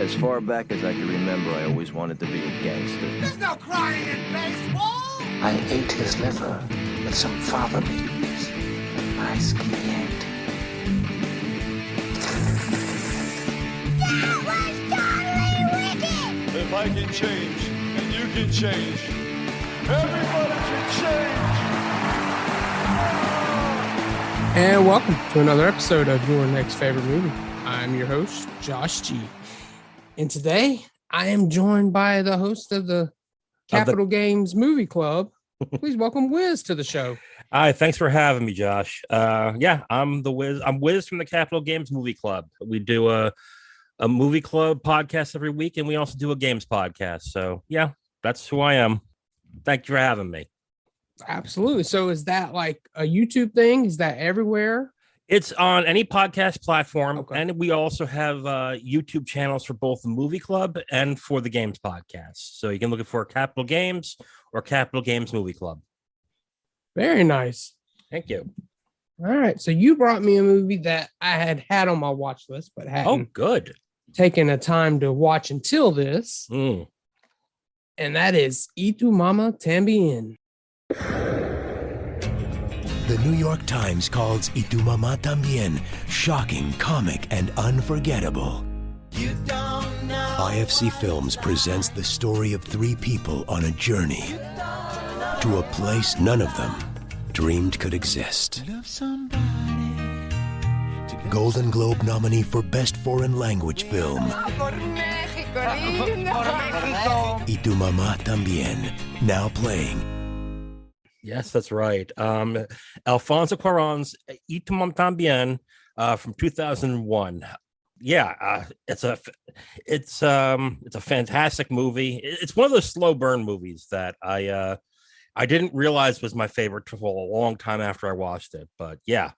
As far back as I can remember, I always wanted to be a gangster. There's no crying in baseball! I ate his liver with some fava beans. A nice cliente. That was totally wicked! If I can change, and you can change, everybody can change! And welcome to another episode of Your Next Favorite Movie. I'm your host, Josh G. And today, I am joined by the host of the Capital Games Movie Club. Please welcome Wiz to the show. Hi, thanks for having me, Josh. I'm the Wiz. I'm Wiz from the Capital Games Movie Club. We do a movie club podcast every week, and we also do a games podcast. So, yeah, that's who I am. Thank you for having me. Absolutely. So is that like a YouTube thing? Is that everywhere? It's on any podcast platform, Okay. and we also have YouTube channels for both the Movie Club and for the Games Podcast. So you can look for Capital Games or Capital Games Movie Club. Very nice. Thank you. All right. So you brought me a movie that I had on my watch list, but hadn't Good. taken the time to watch until this. And that is Y Tu Mama Tambien. The New York Times calls Y Tu Mamá Tambien shocking, comic, and unforgettable. IFC Films presents the story of three people on a journey to a place none of them dreamed could exist. Golden Globe nominee for Best Foreign Language Film. Y Tu Mamá Tambien, now playing. Yes, that's right. Alfonso Cuaron's Y Tu Mamá Tambien from 2001. Yeah, it's a fantastic movie. It's one of those slow burn movies that I didn't realize was my favorite for a long time after I watched it. But yeah,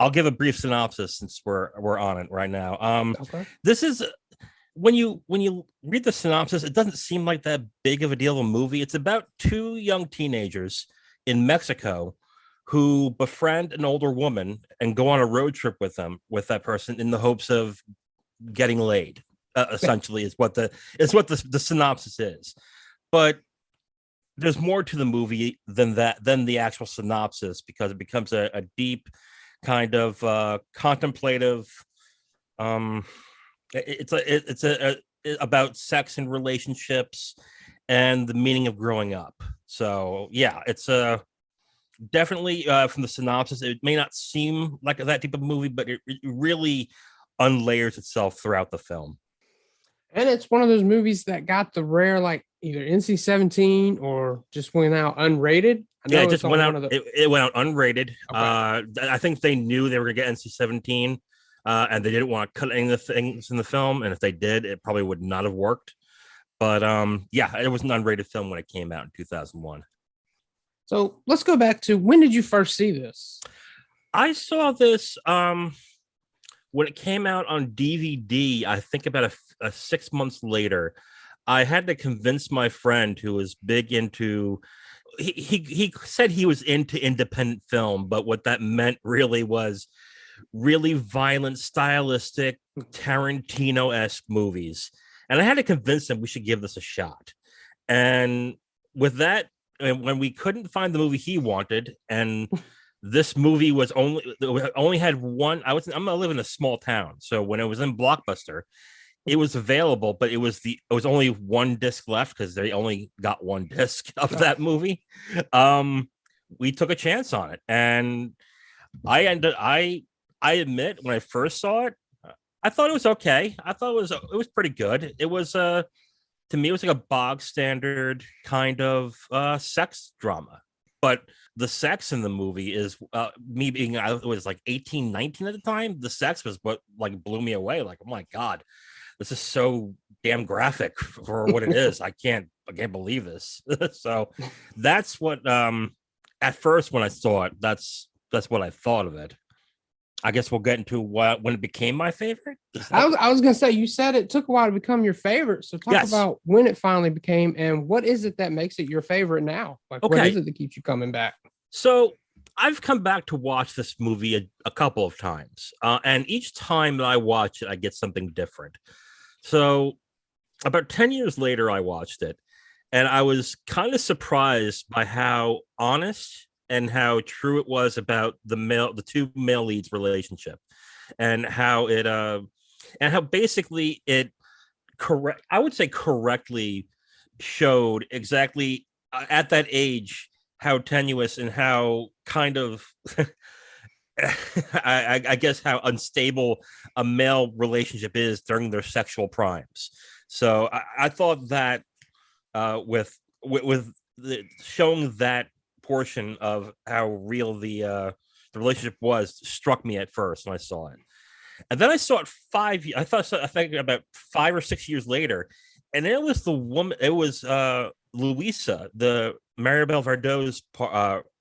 I'll give a brief synopsis since we're on it right now. Okay. This is when you read the synopsis, it doesn't seem like that big of a deal of a movie. It's about two young teenagers in Mexico who befriend an older woman and go on a road trip with that person in the hopes of getting laid. Essentially, is what the synopsis is. But there's more to the movie than the actual synopsis, because it becomes a deep kind of contemplative. It's about sex and relationships and the meaning of growing up. So yeah, it's definitely from the synopsis, it may not seem like that type of movie, but it really unlayers itself throughout the film. And it's one of those movies that got the rare, like either NC-17 or just went out unrated. Yeah, it just went out. It went out unrated. Okay. I think they knew they were going to get NC-17. And they didn't want to cut any of the things in the film. And if they did, it probably would not have worked. But yeah, it was an unrated film when it came out in 2001. So let's go back to, when did you first see this? I saw this when it came out on DVD, I think about a 6 months later. I had to convince my friend who was big into, he said he was into independent film, but what that meant really was really violent, stylistic, Tarantino-esque movies. And I had to convince him we should give this a shot. And with that, when we couldn't find the movie he wanted, and this movie only had one, I'm gonna live in a small town, so when it was in Blockbuster, it was available, but it was only one disc left because they only got one disc of that movie. We took a chance on it, and I admit, when I first saw it, I thought it was okay. I thought it was pretty good. It was to me, it was like a bog standard kind of sex drama. But the sex in the movie is me being, I was like 18, 19 at the time. The sex was what like blew me away. Like, oh my God, this is so damn graphic for what it is. I can't believe this. So that's what at first when I saw it, that's what I thought of it. I guess we'll get into when it became my favorite. I was going to say, you said it took a while to become your favorite. So talk about when it finally became, and what is it that makes it your favorite now? Like, what is it that keeps you coming back? So I've come back to watch this movie a couple of times. And each time that I watch it, I get something different. So about 10 years later, I watched it, and I was kind of surprised by how honest and how true it was about the two male leads relationship, and how basically it correctly showed exactly at that age how tenuous and how kind of I guess how unstable a male relationship is during their sexual primes. So I thought that with showing that portion of how real the relationship was struck me at first when I saw it, and then I saw it I think about 5 or 6 years later, and it was the woman. It was Louisa, the Maribel Verdot's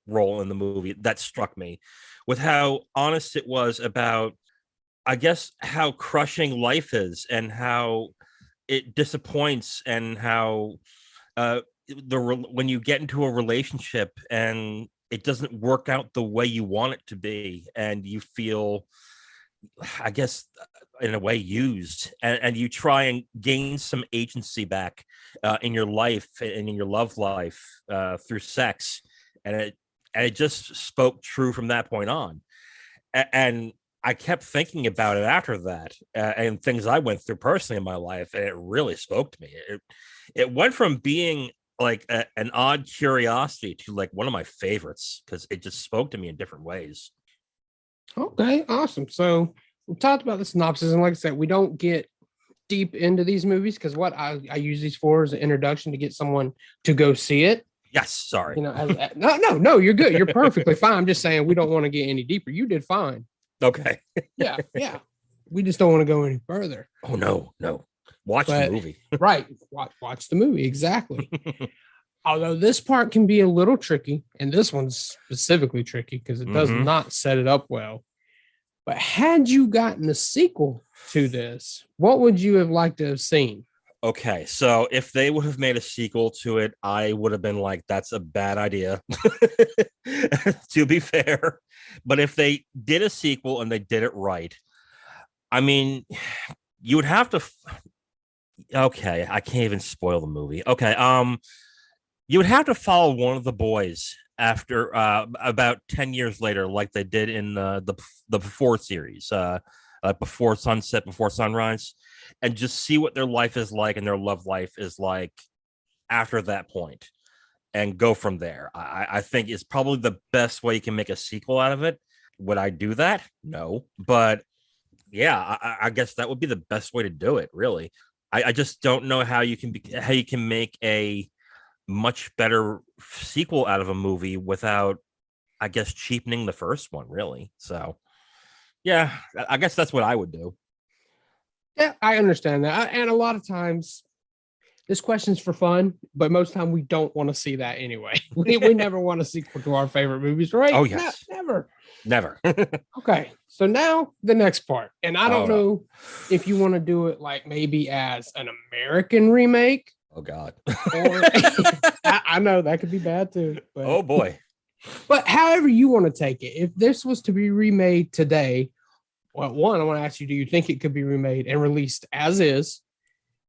role in the movie that struck me, with how honest it was about, I guess, how crushing life is and how it disappoints, and how when you get into a relationship and it doesn't work out the way you want it to be, and you feel, I guess, in a way used, and you try and gain some agency back in your life and in your love life through sex, and it just spoke true from that point on. And I kept thinking about it after that, and things I went through personally in my life, and it really spoke to me. It went from being like an odd curiosity to like one of my favorites, because it just spoke to me in different ways. Okay, awesome. So we talked about the synopsis, and like I said, we don't get deep into these movies because what I use these for is an introduction to get someone to go see it. Yes, sorry. You know, no, you're good. You're perfectly fine. I'm just saying we don't want to get any deeper. You did fine. Okay. Yeah. We just don't want to go any further. Oh no. Watch the movie. Right. Watch the movie. Exactly. Although this part can be a little tricky, and this one's specifically tricky because it does not set it up well. But had you gotten a sequel to this, what would you have liked to have seen? Okay, so if they would have made a sequel to it, I would have been like, that's a bad idea, to be fair. But if they did a sequel and they did it right, I mean, you would have to... Okay, I can't even spoil the movie. Okay, you would have to follow one of the boys after about 10 years later, like they did in the Before series, Before Sunset, Before Sunrise, and just see what their life is like and their love life is like after that point, and go from there. I think it's probably the best way you can make a sequel out of it. Would I do that? No, but yeah, I guess that would be the best way to do it. Really, I just don't know how you can make a much better sequel out of a movie without, I guess, cheapening the first one, really. So yeah, I guess that's what I would do. Yeah, I understand that. And a lot of times this question's for fun, but most of the time we don't want to see that anyway. We never want a sequel to our favorite movies, right? Oh, yes. Never. Okay, so now the next part. And I don't know if you want to do it like maybe as an American remake. Oh, God. Or, I know that could be bad too. But, oh, boy. But however you want to take it, if this was to be remade today, well, one, I want to ask you, do you think it could be remade and released as is?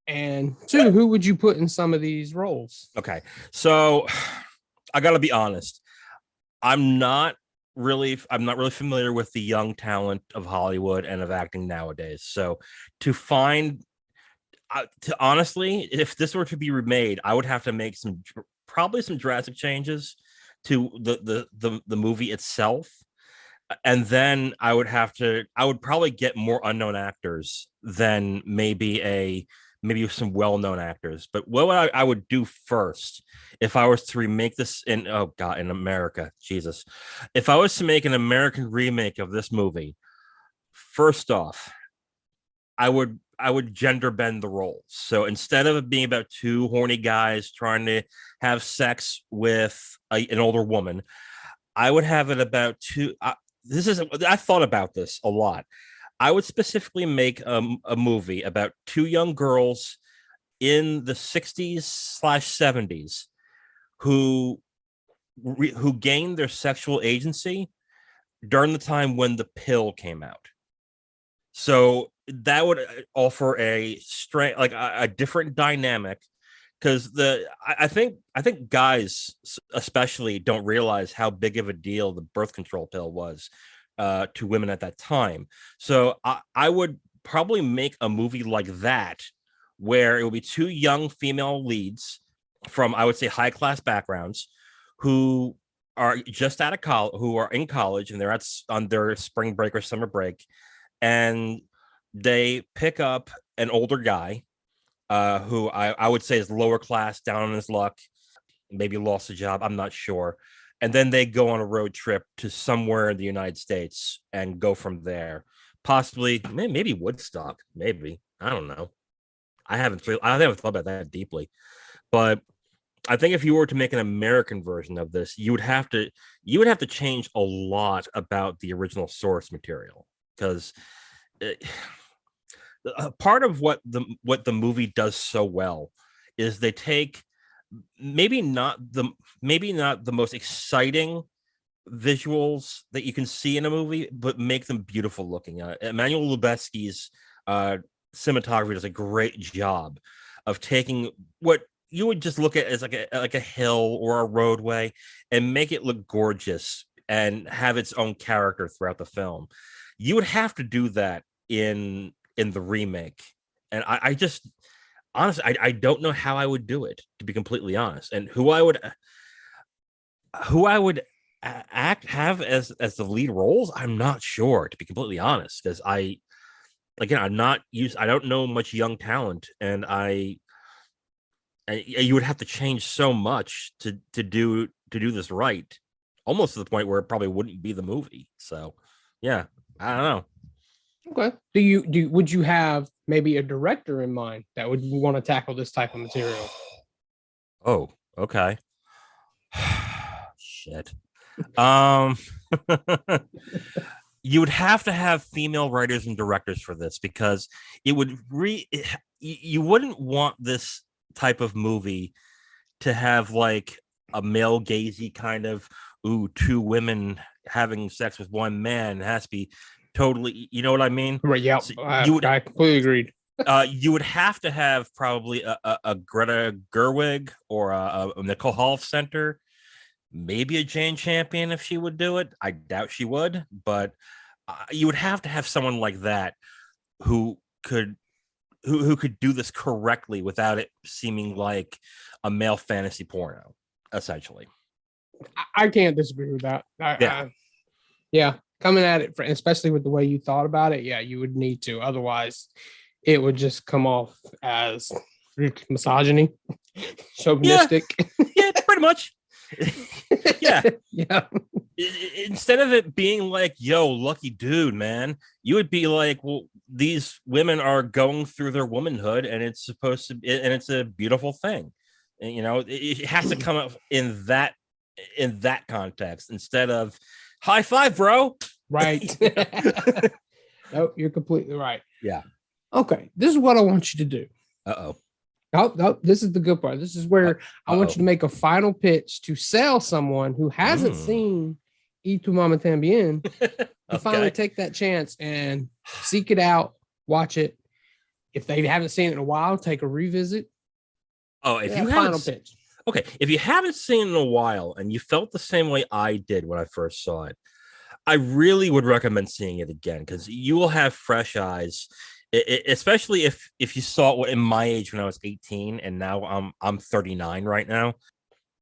And two, who would you put in some of these roles? Okay, so I got to be honest. I'm not really familiar with the young talent of Hollywood and of acting nowadays. So honestly, if this were to be remade, I would have to make probably some drastic changes to the movie itself. And then I would probably get more unknown actors than maybe some well-known actors. But what I would do first, if I was to remake this in America, Jesus, if I was to make an American remake of this movie, first off, I would gender bend the roles. So instead of it being about two horny guys trying to have sex with an older woman, I would have it about two. I thought about this a lot. I would specifically make a movie about two young girls in the 60s/70s who gained their sexual agency during the time when the pill came out. So that would offer a strength, like a different dynamic, because I think guys especially don't realize how big of a deal the birth control pill was to women at that time. So I would probably make a movie like that, where it would be two young female leads from, I would say, high class backgrounds, who are just out of college, who are in college, and they're on their spring break or summer break, and they pick up an older guy who I would say is lower class, down on his luck, maybe lost a job, I'm not sure. And then they go on a road trip to somewhere in the United States and go from there. Possibly, maybe Woodstock, maybe. I don't know. I haven't thought about that deeply. But I think if you were to make an American version of this, you would have to change a lot about the original source material, because part of what the movie does so well is they take maybe not the most exciting visuals that you can see in a movie, but make them beautiful looking. Emmanuel Lubezki's cinematography does a great job of taking what you would just look at as like a hill or a roadway and make it look gorgeous and have its own character throughout the film. You would have to do that in the remake, and I just honestly I don't know how I would do it, to be completely honest, and who I would have as the lead roles, I'm not sure, to be completely honest, because I don't know much young talent, and you would have to change so much to do this right, almost to the point where it probably wouldn't be the movie. So yeah, I don't know. Okay. Would you have maybe a director in mind that would want to tackle this type of material? Oh, okay. Shit. You would have to have female writers and directors for this, because it would you wouldn't want this type of movie to have like a male gazy kind of, two women having sex with one man. It has to be totally, you know what I mean? Right. Yeah. So I completely agreed. You would have to have probably a Greta Gerwig or a Nicole Holofcener, maybe a Jane Champion if she would do it. I doubt she would, but you would have to have someone like that who could do this correctly without it seeming like a male fantasy porno, essentially. I can't disagree with that. Yeah. Coming at it, especially with the way you thought about it, yeah, you would need to. Otherwise, it would just come off as misogyny, chauvinistic. Yeah, pretty much. Yeah. Yeah. Instead of it being like, yo, lucky dude, man, you would be like, well, these women are going through their womanhood, and it's supposed to be, and it's a beautiful thing. And, it has to come up in that context, instead of high five, bro. Right. No, you're completely right. Yeah. Okay. This is what I want you to do. Uh-oh. No, this is the good part. This is where I want you to make a final pitch to sell someone who hasn't seen Y Tu Mama Tambien to finally take that chance and seek it out, watch it. If they haven't seen it in a while, take a revisit. Oh, if you haven't, pitch. Okay, if you haven't seen it in a while and you felt the same way I did when I first saw it, I really would recommend seeing it again, because you will have fresh eyes. Especially if you saw it in my age when I was 18 and now I'm 39 right now,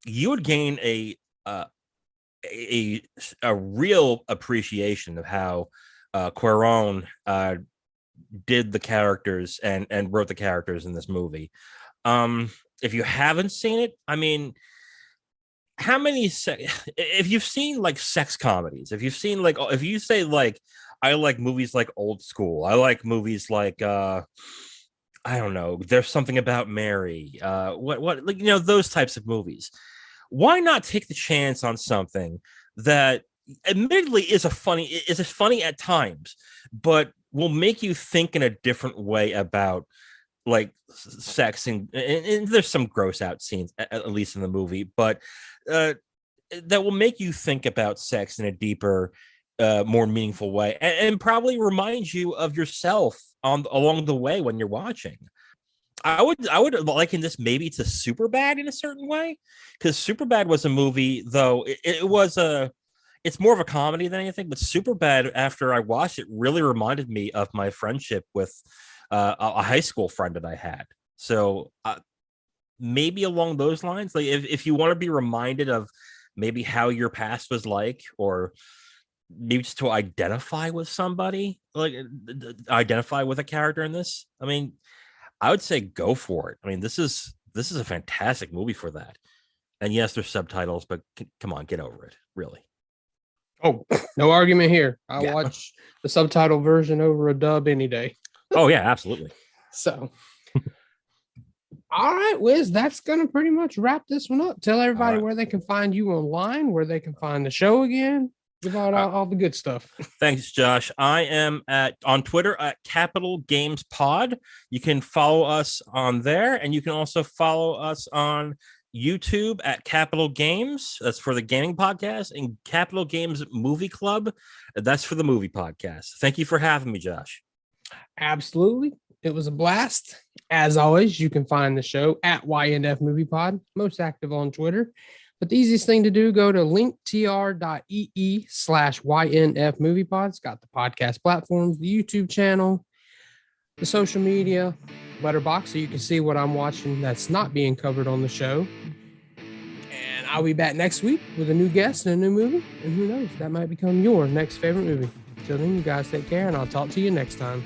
you would gain a real appreciation of how Cuaron did the characters and wrote the characters in this movie. If you haven't seen it, I mean, how many if you've seen like sex comedies, if you've seen like, if you say like, I like movies like Old School, I like movies like I don't know, There's Something About Mary, what like, those types of movies. Why not take the chance on something that admittedly is funny at times, but will make you think in a different way about like sex, and there's some gross out scenes, at least in the movie, but that will make you think about sex in a deeper more meaningful way, and probably remind you of yourself along the way when you're watching. I would liken this maybe to Superbad in a certain way, because Superbad was a movie, though it's more of a comedy than anything. But Superbad, after I watched it, really reminded me of my friendship with a high school friend that I had. So maybe along those lines, like if you want to be reminded of maybe how your past was like, or maybe just to identify with somebody, like identify with a character in this. I mean, I would say go for it. I mean, this is a fantastic movie for that. And yes, there's subtitles, but come on, get over it. Really. Oh, no argument here. I watch the subtitle version over a dub any day. Oh yeah, absolutely. So, all right, Wiz, that's going to pretty much wrap this one up. Tell everybody where they can find you online, where they can find the show again. Give out all the good stuff. Thanks, Josh. I am on Twitter at Capital Games Pod. You can follow us on there, and you can also follow us on YouTube at Capital Games. That's for the gaming podcast, and Capital Games Movie Club. That's for the movie podcast. Thank you for having me, Josh. Absolutely. It was a blast. As always, you can find the show at ynfmoviepod, most active on Twitter. But the easiest thing to do, go to linktr.ee/ynfmoviepod. It's got the podcast platforms, the YouTube channel, the social media, letterbox, so you can see what I'm watching that's not being covered on the show. And I'll be back next week with a new guest and a new movie. And who knows, that might become your next favorite movie. Till then, you guys take care, and I'll talk to you next time.